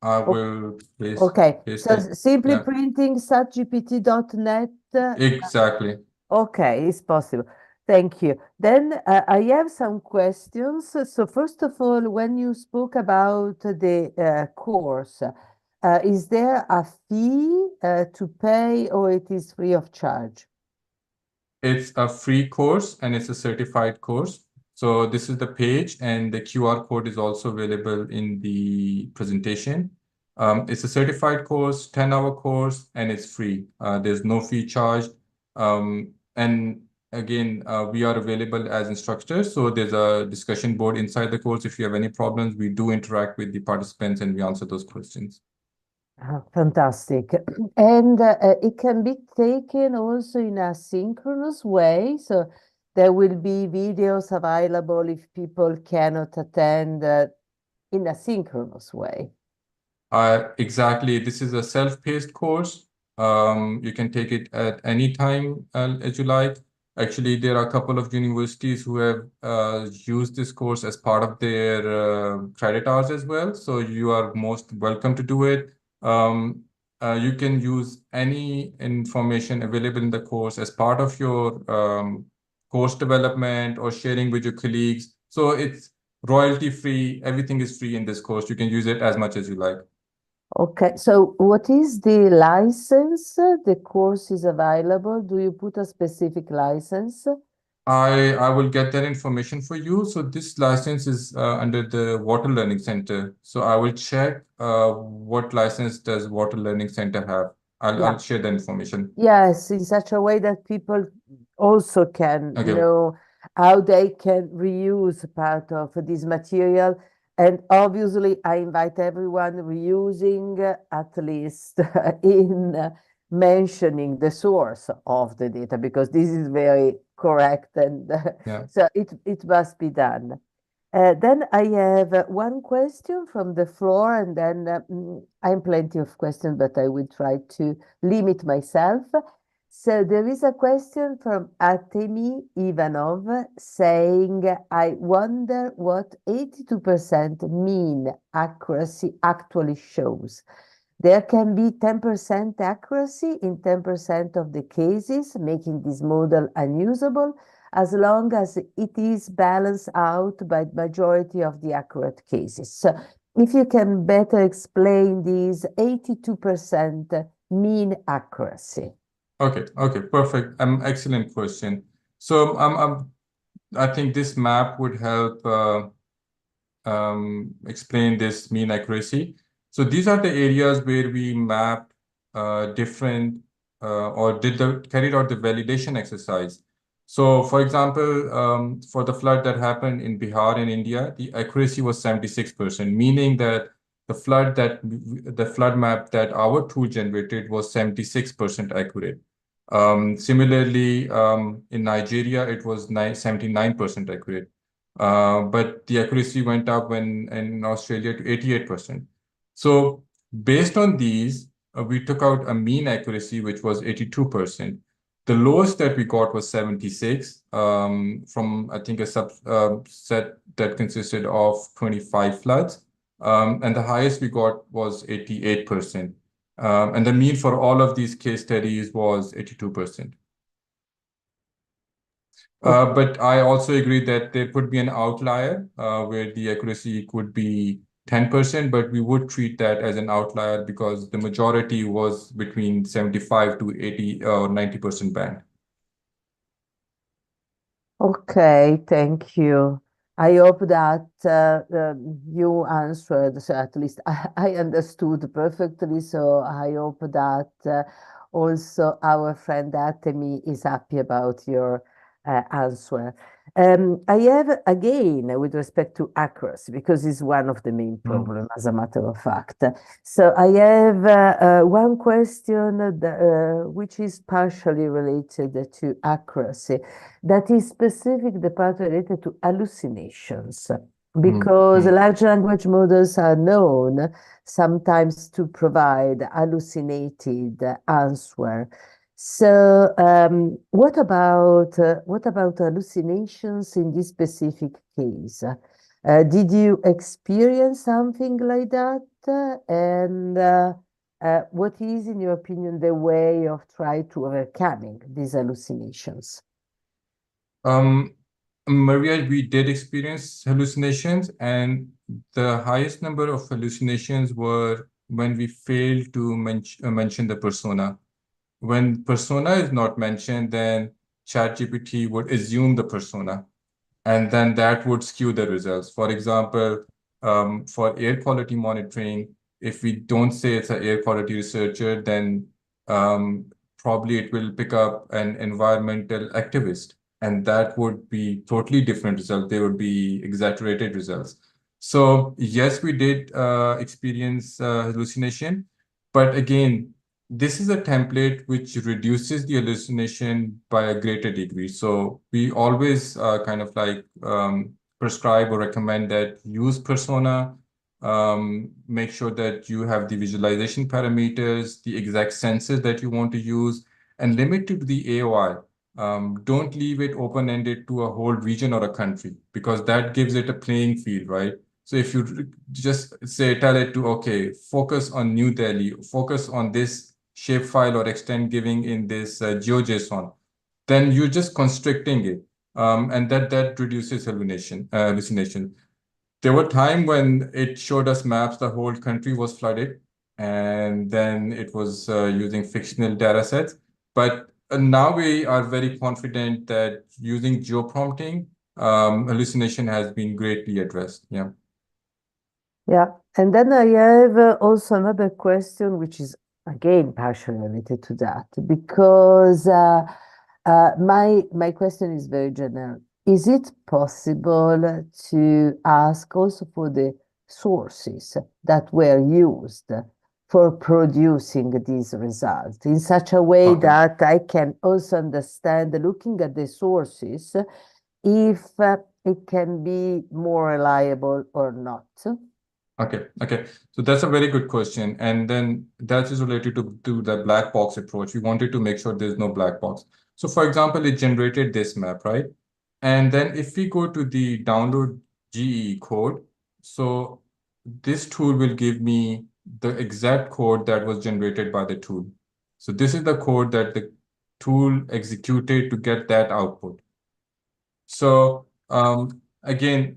I will paste. Okay, so it. simply Yeah. printing satgpt.net. Exactly. Okay, it's possible. Thank you. Then I have some questions. So first of all, when you spoke about the course, is there a fee to pay or it is free of charge? It's a free course and it's a certified course. So this is the page, and the QR code is also available in the presentation. It's a certified course, 10-hour course, and it's free. There's no fee charged. And again, we are available as instructors. So there's a discussion board inside the course. If you have any problems, we do interact with the participants and we answer those questions. Fantastic. And it can be taken also in a synchronous way. So there will be videos available if people cannot attend in a synchronous way. Exactly. This is a self-paced course. You can take it at any time as you like. Actually, there are a couple of universities who have used this course as part of their credit hours as well. So you are most welcome to do it. You can use any information available in the course as part of your course development or sharing with your colleagues. So it's royalty free. Everything is free in this course. You can use it as much as you like. Okay, so what is the license? The course is available. Do you put a specific license? I will get that information for you. So this license is under the Water Learning Center. So I will check what license does Water Learning Center have. I'll share the information. Yes, in such a way that people also can know how they can reuse part of this material. And obviously, I invite everyone reusing at least in mentioning the source of the data, because this is very correct. And so it must be done. Then I have one question from the floor, and then I have plenty of questions, but I will try to limit myself. So there is a question from Artemi Ivanov saying, I wonder what 82% mean accuracy actually shows. There can be 10% accuracy in 10% of the cases, making this model unusable, as long as it is balanced out by the majority of the accurate cases. So if you can better explain these 82% mean accuracy. Okay, perfect. Excellent question. So I think this map would help explain this mean accuracy. So these are the areas where we mapped different or carried out the validation exercise. So for example, for the flood that happened in Bihar in India, the accuracy was 76%, meaning that the flood map that our tool generated was 76% accurate. Similarly, in Nigeria, it was 79% accurate. But the accuracy went up when in Australia to 88%. So based on these, we took out a mean accuracy, which was 82%. The lowest that we got was 76 from, I think, a subset that consisted of 25 floods. And the highest we got was 88%. And the mean for all of these case studies was 82%. But I also agree that there could be an outlier where the accuracy could be 10%, but we would treat that as an outlier because the majority was between 75 to 80 or 90% band. Okay, thank you. I hope that you answered, so at least I understood perfectly. So I hope that also our friend Atemi is happy about your answer. I have, again, with respect to accuracy, because it's one of the main problems, as a matter of fact. So I have one question which is partially related to accuracy, that is specific, the part related to hallucinations, because large language models are known sometimes to provide hallucinated answer. So what about hallucinations in this specific case? Did you experience something like that? And what is, in your opinion, the way of trying to overcoming these hallucinations? Maria, we did experience hallucinations, and the highest number of hallucinations were when we failed to mention the persona. When persona is not mentioned, then ChatGPT would assume the persona, and then that would skew the results. For example, for air quality monitoring, if we don't say it's an air quality researcher, then probably it will pick up an environmental activist, and that would be totally different results. They would be exaggerated results. So yes, we did experience hallucination, but again, this is a template which reduces the hallucination by a greater degree. So we always kind of like prescribe or recommend that use persona, make sure that you have the visualization parameters, the exact sensors that you want to use, and limit it to the AOI. Don't leave it open-ended to a whole region or a country, because that gives it a playing field, right? So if you just tell it to, okay, focus on New Delhi, focus on this shapefile or extent giving in this GeoJSON, then you're just constricting it, and that reduces hallucination. There were times when it showed us maps, the whole country was flooded, and then it was using fictional data sets. But now we are very confident that using geoprompting, hallucination has been greatly addressed. Yeah. Yeah, and then I have also another question, which is again partially related to that, because my question is very general. Is it possible to ask also for the sources that were used for producing these results in such a way that I can also understand, looking at the sources, if it can be more reliable or not? Okay. So that's a very good question. And then that is related to the black box approach. We wanted to make sure there's no black box. So for example, it generated this map, right? And then if we go to the download GE code, so this tool will give me the exact code that was generated by the tool. So this is the code that the tool executed to get that output. So again,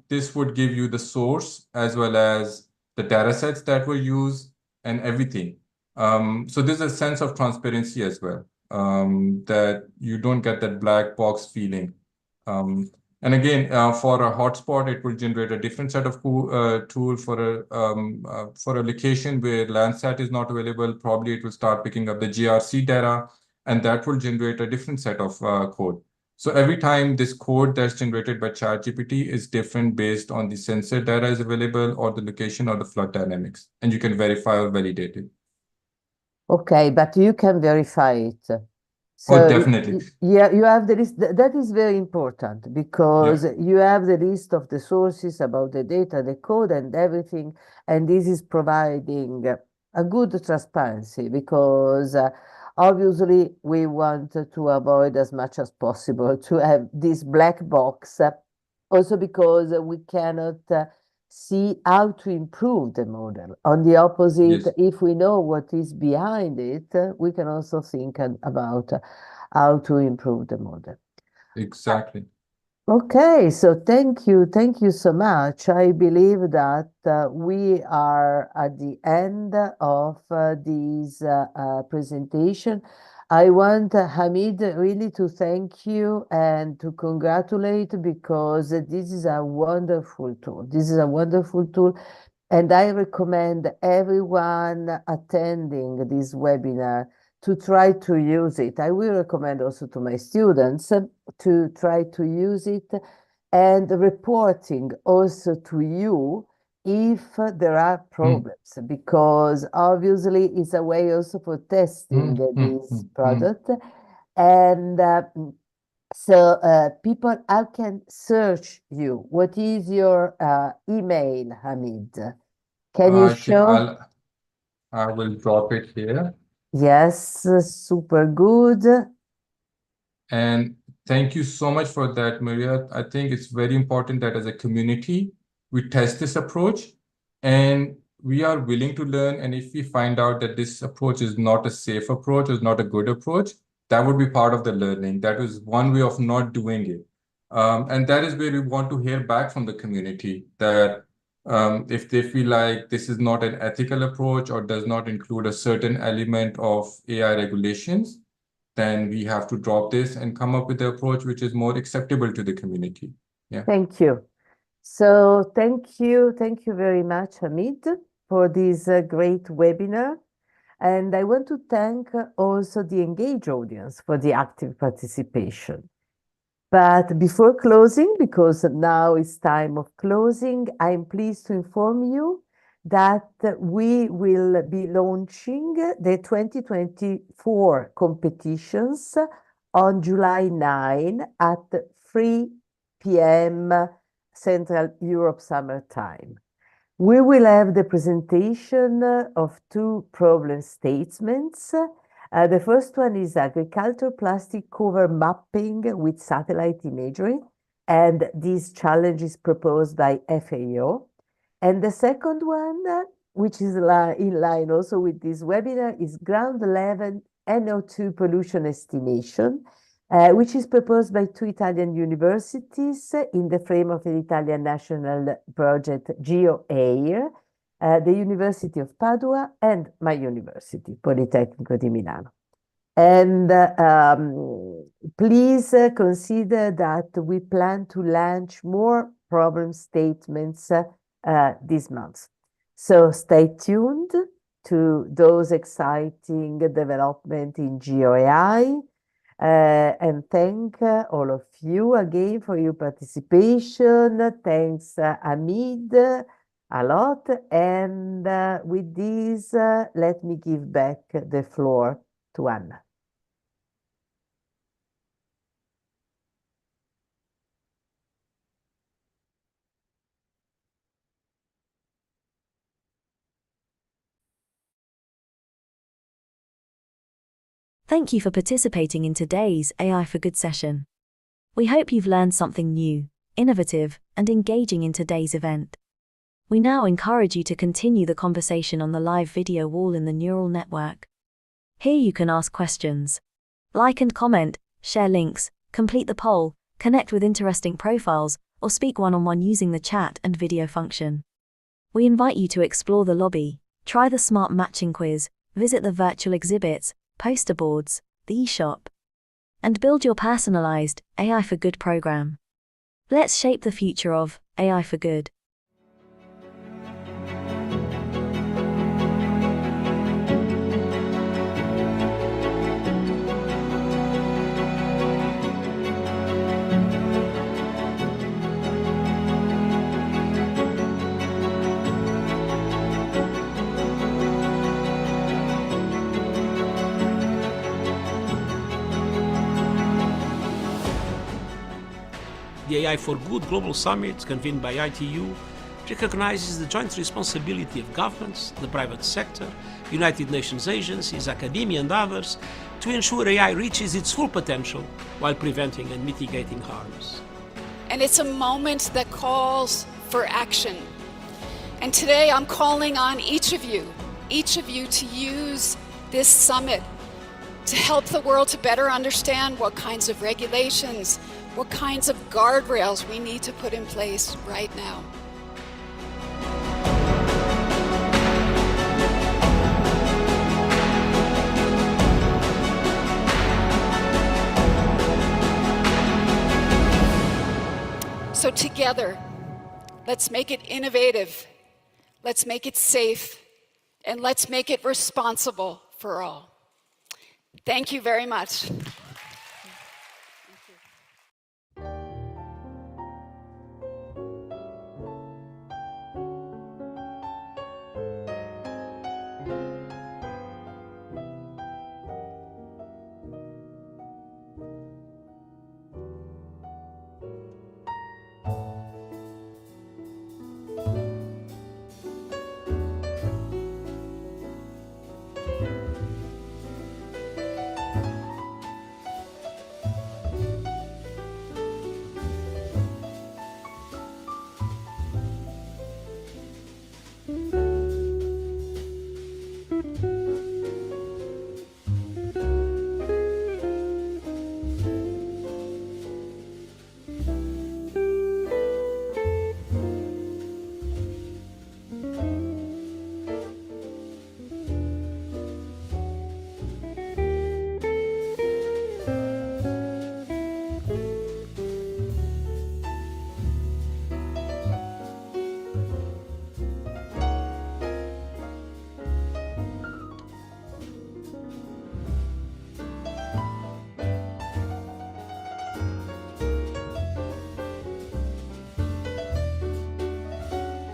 this would give you the source as well as the data sets that were used and everything. So there's a sense of transparency as well, that you don't get that black box feeling. And again, for a hotspot, it will generate a different set of tool for a location where Landsat is not available. Probably it will start picking up the GRC data, and that will generate a different set of code. So every time this code that's generated by ChatGPT is different based on the sensor data is available or the location or the flood dynamics, and you can verify or validate it. Okay, but you can verify it. Oh, definitely. Yeah, you have the list. That is very important because you have the list of the sources about the data, the code, and everything. And this is providing a good transparency because obviously we want to avoid as much as possible to have this black box. Also because we cannot see how to improve the model. On the opposite, if we know what is behind it, we can also think about how to improve the model. Exactly. Okay, so thank you so much. I believe that we are at the end of this presentation. I want Hamid really to thank you and to congratulate because this is a wonderful tool. This is a wonderful tool, and I recommend everyone attending this webinar to try to use it. I will recommend also to my students to try to use it and reporting also to you if there are problems, because obviously it's a way also for testing this product. And so people, how can search you? What is your email, Hamid? Can you show? I will drop it here. Yes, super good. And thank you so much for that, Maria. I think it's very important that as a community, we test this approach and we are willing to learn. And if we find out that this approach is not a safe approach, is not a good approach, that would be part of the learning. That is one way of not doing it. And that is where we want to hear back from the community that if they feel like this is not an ethical approach or does not include a certain element of AI regulations, then we have to drop this and come up with the approach which is more acceptable to the community. Yeah. Thank you. So thank you very much, Hamid, for this great webinar. And I want to thank also the engaged audience for the active participation. But before closing, because now it's time of closing, I'm pleased to inform you that we will be launching the 2024 competitions on July 9 at 3 p.m. Central Europe Summer Time. We will have the presentation of two problem statements. The first one is agriculture plastic cover mapping with satellite imagery, and this challenge is proposed by FAO. And the second one, which is in line also with this webinar, is ground level NO2 pollution estimation, which is proposed by two Italian universities in the frame of an Italian national project, GeoAir, the University of Padua and my university, Politecnico di Milano. And please consider that we plan to launch more problem statements this month. So stay tuned to those exciting developments in GeoAI. And thank all of you again for your participation. Thanks, Hamid, a lot. And with this, let me give back the floor to Anna. Thank you for participating in today's AI for Good session. We hope you've learned something new, innovative, and engaging in today's event. We now encourage you to continue the conversation on the live video wall in the neural network. Here you can ask questions, like and comment, share links, complete the poll, connect with interesting profiles, or speak one-on-one using the chat and video function. We invite you to explore the lobby, try the smart matching quiz, visit the virtual exhibits, poster boards, the e-shop, and build your personalized AI for Good program. Let's shape the future of AI for Good. The AI for Good Global Summit, convened by ITU, recognizes the joint responsibility of governments, the private sector, United Nations agencies, academia, and others to ensure AI reaches its full potential while preventing and mitigating harms. And it's a moment that calls for action. And today I'm calling on each of you to use this summit to help the world to better understand what kinds of regulations, what kinds of guardrails we need to put in place right now. So together, let's make it innovative, let's make it safe, and let's make it responsible for all. Thank you very much.